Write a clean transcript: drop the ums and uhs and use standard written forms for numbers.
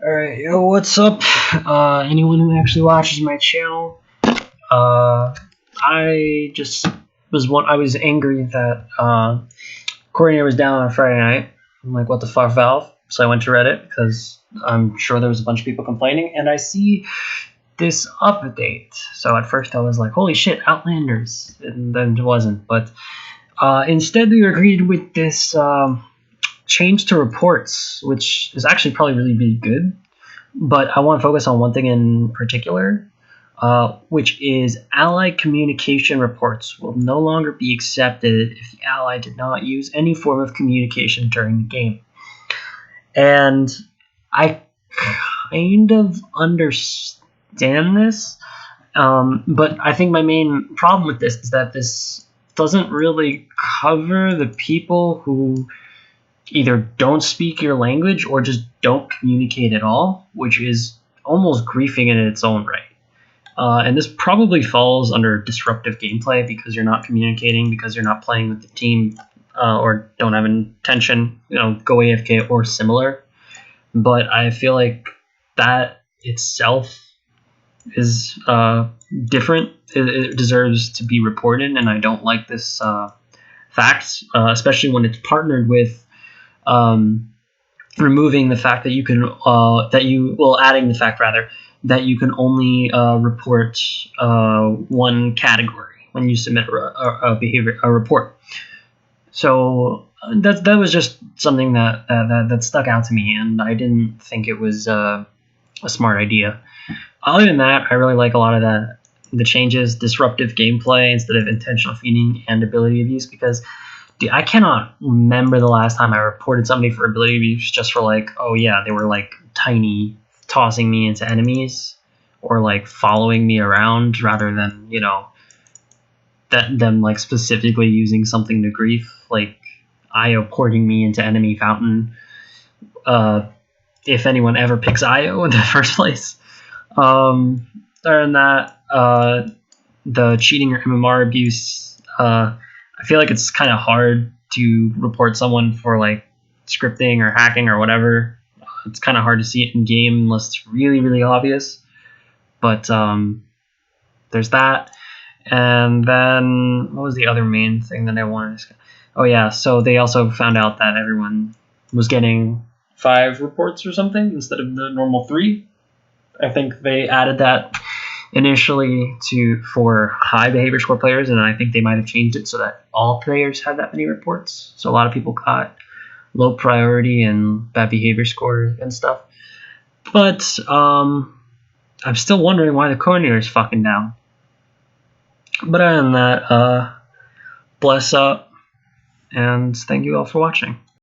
Alright, yo, what's up? Anyone who actually watches my channel, I just I was angry that, coordinator was down on Friday night. I'm like, what the fuck, Valve? So I went to Reddit, because I'm sure there was a bunch of people complaining, and I see this update. So at first I was like, holy shit, Outlanders, and then it wasn't, but, instead they agreed with this, change to reports, which is actually probably really good. But I want to focus on one thing in particular, which is ally communication reports will no longer be accepted if the ally did not use any form of communication during the game. And I kind of understand this, but I think my main problem with this is that this doesn't really cover the people who either don't speak your language or just don't communicate at all, which is almost griefing in its own right. And this probably falls under disruptive gameplay because you're not communicating, because you're not playing with the team, or don't have intention, go AFK or similar. But I feel like that itself is different. It deserves to be reported, and I don't like this fact, especially when it's partnered with removing the fact that you can adding the fact rather that you can only report one category when you submit a report. So that was just something that stuck out to me, and I didn't think it was a smart idea. Other than that, I really like a lot of the changes, disruptive gameplay instead of intentional feeding and ability abuse, because dude, I cannot remember the last time I reported somebody for ability abuse just for like, oh yeah, they were like tiny, tossing me into enemies or like following me around rather than, them like specifically using something to grief, like IO porting me into enemy fountain. If anyone ever picks IO in the first place. Other than that, the cheating or MMR abuse, I feel like it's kind of hard to report someone for like scripting or hacking or whatever. It's kind of hard to see it in game unless it's really obvious. But there's that. And then what was the other main thing that I wanted to? Oh yeah, so they also found out that everyone was getting 5 reports or something instead of the normal 3. I think they added that initially for high behavior score players, and I think they might have changed it so that all players had that many reports. So a lot of people got low priority and bad behavior score and stuff. But I'm still wondering why the coordinator is fucking down. But other than that, bless up, and thank you all for watching.